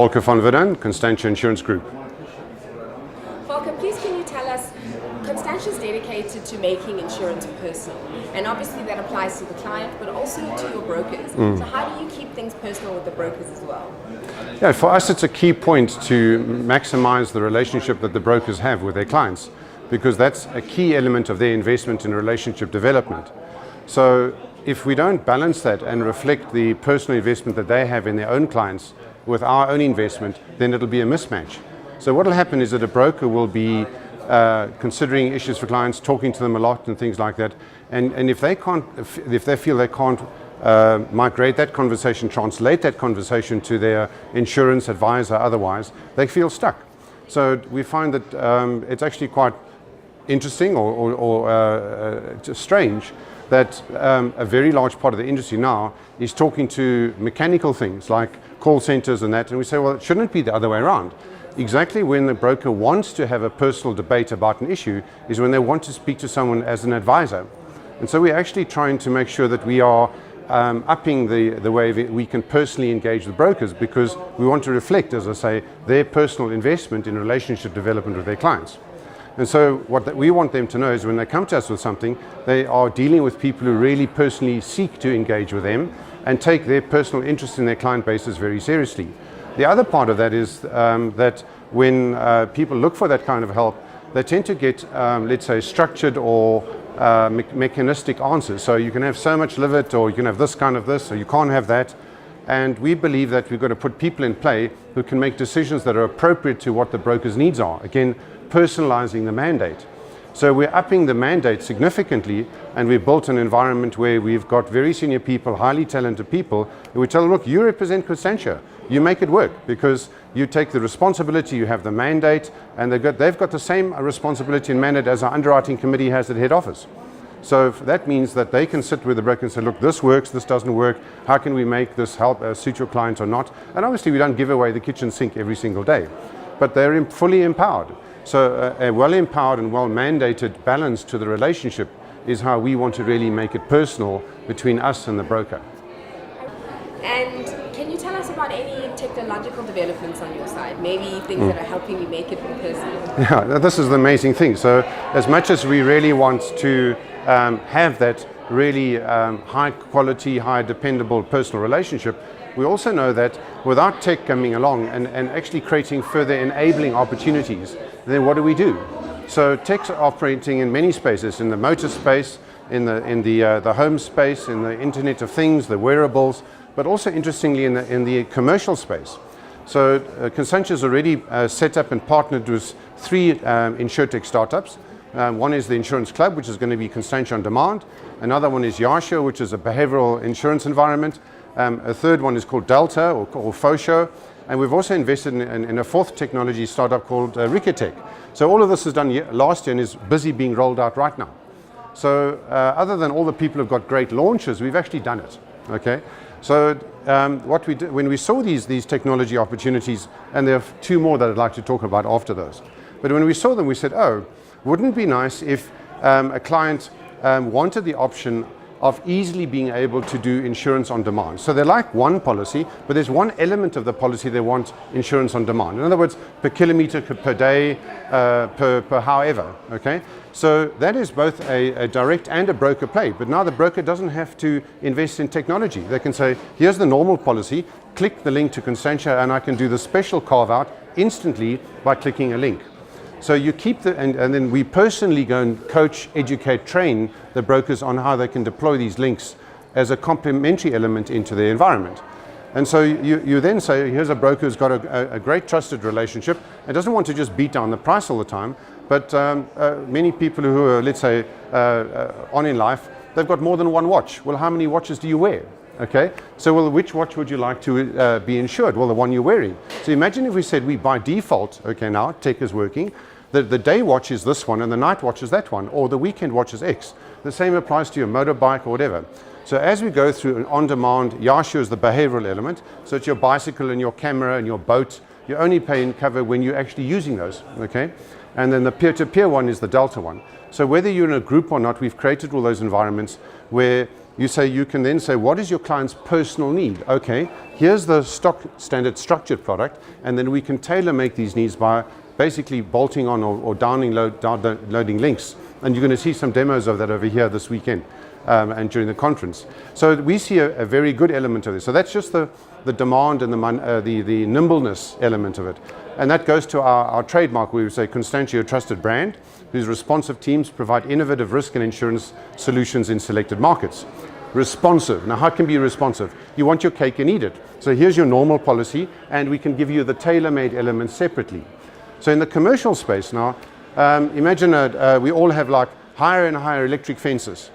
Volker von Widdern, CONSTANTIA Insurance Group. Volker, please can you tell us, CONSTANTIA is dedicated to making insurance personal, and obviously that applies to the client but also to your brokers. So how do you keep things personal with the brokers as well? Yeah, for us it's a key point to maximize the relationship that the brokers have with their clients, because that's a key element of their investment in relationship development. So if we don't balance that and reflect the personal investment that they have in their own clients with our own investment, then it'll be a mismatch. So what will happen is that a broker will be considering issues for clients, talking to them a lot and things like that, and if they feel they can't migrate that conversation, translate that conversation to their insurance advisor otherwise, they feel stuck. So we find that it's actually quite interesting or strange that a very large part of the industry now is talking to mechanical things like call centers and that, and we say, well, it shouldn't be the other way around. Exactly when the broker wants to have a personal debate about an issue is when they want to speak to someone as an advisor. And so we're actually trying to make sure that we are upping the way we can personally engage with brokers, because we want to reflect, as I say, their personal investment in relationship development with their clients. And so what we want them to know is when they come to us with something, they are dealing with people who really personally seek to engage with them and take their personal interest in their client bases very seriously. The other part of that is that when people look for that kind of help, they tend to get, let's say, structured or mechanistic answers. So you can have so much limit, or you can have this kind of this, or you can't have that. And we believe that we've got to put people in play who can make decisions that are appropriate to what the broker's needs are. Again, personalizing the mandate. So we're upping the mandate significantly, and we've built an environment where we've got very senior people, highly talented people, and we tell them, look, you represent CONSTANTIA. You make it work because you take the responsibility, you have the mandate, and they've got the same responsibility and mandate as our underwriting committee has at head office. So that means that they can sit with the broker and say, look, this works, this doesn't work, how can we make this help suit your clients or not? And obviously we don't give away the kitchen sink every single day, but they're fully empowered. So a well-empowered and well-mandated balance to the relationship is how we want to really make it personal between us and the broker. And can you tell us about any technological developments on your side? Maybe things that are helping you make it more personal? Yeah, this is the amazing thing. So as much as we really want to have that really high quality, high dependable personal relationship, we also know that without tech coming along and actually creating further enabling opportunities, then what do? So tech's operating in many spaces, in the motor space, in the home space, in the Internet of Things, the wearables, but also interestingly in the commercial space. So CONSTANTIA has already set up and partnered with 3 insurtech startups. One is the Insurance Club, which is going to be CONSTANTIA on Demand. Another one is Yasho, which is a behavioral insurance environment. A third one is called Delta or Fosho. And we've also invested in a 4th technology startup called Ricotech. So all of this is done last year and is busy being rolled out right now. So other than all the people who've got great launches, we've actually done it. Okay. So what we did when we saw these technology opportunities, and there are 2 more that I'd like to talk about after those. But when we saw them, we said, oh, wouldn't it be nice if a client wanted the option of easily being able to do insurance on demand. So they like one policy, but there's one element of the policy they want insurance on demand. In other words, per kilometer, per day, per however, okay? So that is both a direct and a broker play, but now the broker doesn't have to invest in technology. They can say, here's the normal policy, click the link to CONSTANTIA, and I can do the special carve out instantly by clicking a link. So you keep and then we personally go and coach, educate, train the brokers on how they can deploy these links as a complementary element into their environment. And so you then say, here's a broker who's got a great trusted relationship and doesn't want to just beat down the price all the time, but many people who are, let's say, on in life, they've got more than one watch. Well, how many watches do you wear? Okay, so well, which watch would you like to be insured? Well, the one you're wearing. So imagine if we said we by default, okay, now tech is working, the day watch is this one and the night watch is that one, or the weekend watch is X. The same applies to your motorbike or whatever. So as we go through an on-demand, Yasho is the behavioral element, so it's your bicycle and your camera and your boat. You only pay in cover when you're actually using those, okay? And then the peer-to-peer one is the Delta one. So whether you're in a group or not, we've created all those environments where you can then say, what is your client's personal need? Okay, here's the stock standard structured product, and then we can tailor make these needs by basically bolting on or downloading links. And you're going to see some demos of that over here this weekend and during the conference. So we see a very good element of this. So that's just the demand and the nimbleness element of it. And that goes to our trademark, where we say Constantia, a trusted brand, whose responsive teams provide innovative risk and insurance solutions in selected markets. Responsive. Now, how can you be responsive? You want your cake and eat it. So here's your normal policy, and we can give you the tailor-made elements separately. So in the commercial space now, imagine we all have like higher and higher electric fences.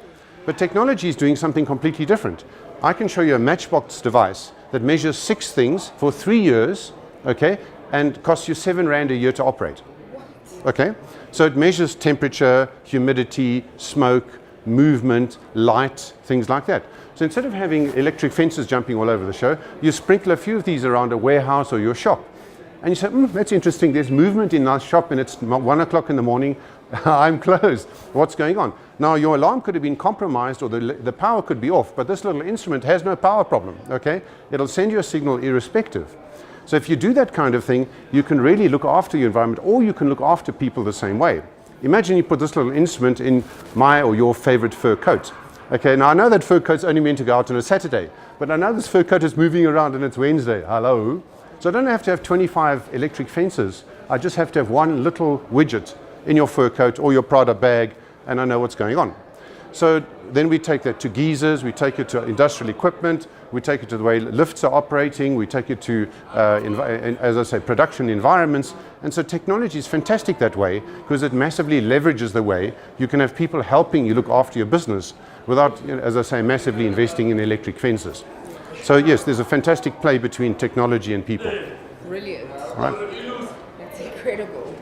But technology is doing something completely different. I can show you a matchbox device that measures 6 things for 3 years, okay, and costs you 7 Rand a year to operate. Okay? So it measures temperature, humidity, smoke, movement, light, things like that. So instead of having electric fences jumping all over the show, you sprinkle a few of these around a warehouse or your shop. And you say, that's interesting, there's movement in our shop and it's 1 o'clock in the morning, I'm closed. What's going on? Now, your alarm could have been compromised or the power could be off, but this little instrument has no power problem, okay? It'll send you a signal irrespective. So if you do that kind of thing, you can really look after your environment, or you can look after people the same way. Imagine you put this little instrument in my or your favorite fur coat. Okay, now I know that fur coat's only meant to go out on a Saturday, but I know this fur coat is moving around and it's Wednesday. Hello? So I don't have to have 25 electric fences. I just have to have one little widget in your fur coat or your Prada bag, and I know what's going on. So then we take that to geysers, we take it to industrial equipment, we take it to the way lifts are operating, we take it to, as I say, production environments. And so technology is fantastic that way, because it massively leverages the way you can have people helping you look after your business without, as I say, massively investing in electric fences. So yes, there's a fantastic play between technology and people. Brilliant. Right. That's incredible.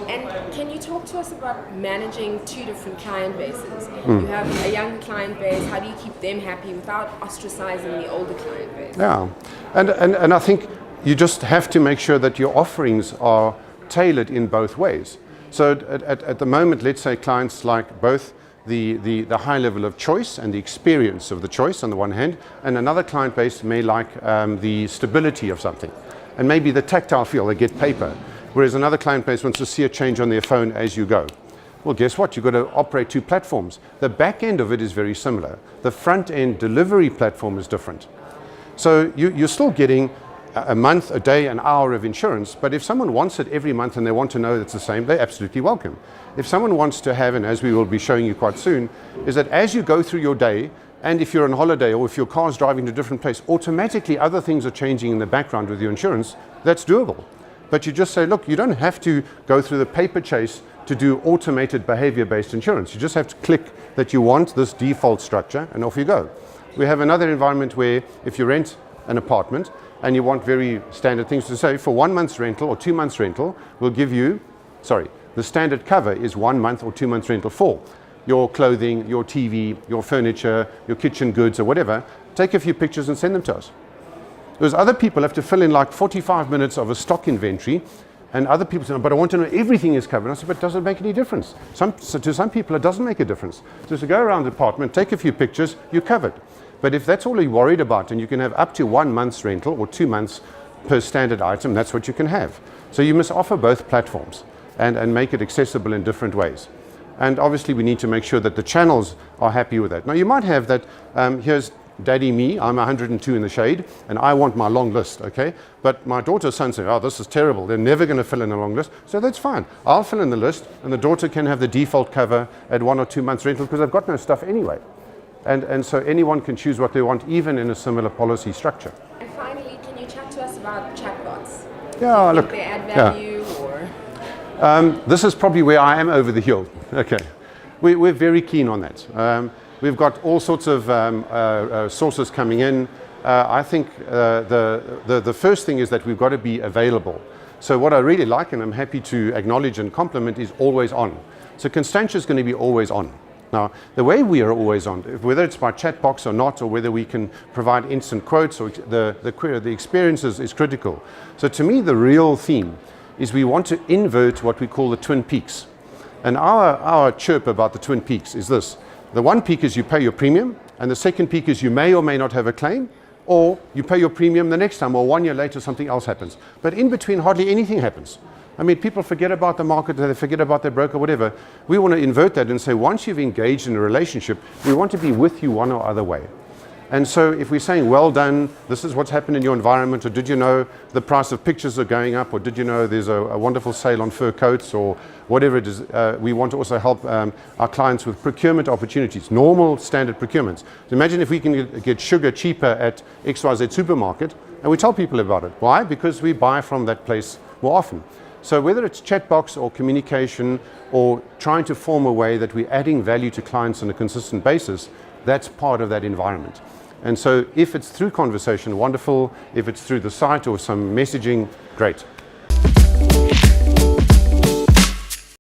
And can you talk to us about managing 2 different client bases? You have a younger client base. How do you keep them happy without ostracizing the older client base? Yeah, and I think you just have to make sure that your offerings are tailored in both ways. So at the moment, let's say clients like both the high level of choice and the experience of the choice on the one hand, and another client base may like the stability of something, and maybe the tactile feel, they get paper, whereas another client base wants to see a change on their phone as you go. Well, guess what? You've got to operate 2 platforms. The back end of it is very similar. The front end delivery platform is different. So you're still getting a month, a day, an hour of insurance, but if someone wants it every month and they want to know it's the same, they're absolutely welcome. If someone wants to have, and as we will be showing you quite soon, is that as you go through your day, and if you're on holiday or if your car's driving to a different place, automatically other things are changing in the background with your insurance, that's doable. But you just say, look, you don't have to go through the paper chase to do automated behavior-based insurance. You just have to click that you want this default structure, and off you go. We have another environment where if you rent an apartment and you want very standard things to say, for 1 month's rental or 2 months rental, we'll give you, the standard cover is 1 month or 2 months rental for your clothing, your TV, your furniture, your kitchen goods or whatever. Take a few pictures and send them to us. Because other people have to fill in like 45 minutes of a stock inventory, and other people say, but I want to know everything is covered. I said, but does it make any difference? To some people, it doesn't make a difference. So to go around the apartment, take a few pictures, you're covered. But if that's all you're worried about, and you can have up to 1 month's rental or 2 months per standard item, that's what you can have. So you must offer both platforms and make it accessible in different ways. And obviously we need to make sure that the channels are happy with that. Now you might have that, here's Daddy me, I'm 102 in the shade, and I want my long list, okay? But my daughter's son said, oh, this is terrible, they're never going to fill in a long list, so that's fine. I'll fill in the list, and the daughter can have the default cover at 1 or 2 months rental, because they've got no stuff anyway. And so anyone can choose what they want, even in a similar policy structure. And finally, can you chat to us about chatbots? Yeah, Do you look. think they add value, or? This is probably where I am over the hill. Okay, we're very keen on that. We've got all sorts of sources coming in. I think the first thing is that we've got to be available. So what I really like, and I'm happy to acknowledge and compliment, is always on. So Constantia is going to be always on. Now, the way we are always on, whether it's by chat box or not, or whether we can provide instant quotes, or the experience is critical. So to me, the real theme is we want to invert what we call the Twin Peaks. And our chirp about the Twin Peaks is this. The one peak is you pay your premium, and the second peak is you may or may not have a claim, or you pay your premium the next time, or 1 year later something else happens. But in between, hardly anything happens. I mean, people forget about the market, they forget about their broker, whatever. We want to invert that and say, once you've engaged in a relationship, we want to be with you one or other way. And so if we're saying, well done, this is what's happened in your environment, or did you know the price of pictures are going up, or did you know there's a wonderful sale on fur coats, or whatever it is, we want to also help our clients with procurement opportunities, normal standard procurements. So imagine if we can get sugar cheaper at XYZ supermarket, and we tell people about it. Why? Because we buy from that place more often. So whether it's chat box or communication, or trying to form a way that we're adding value to clients on a consistent basis, that's part of that environment. And so if it's through conversation, wonderful. If it's through the site or some messaging, great.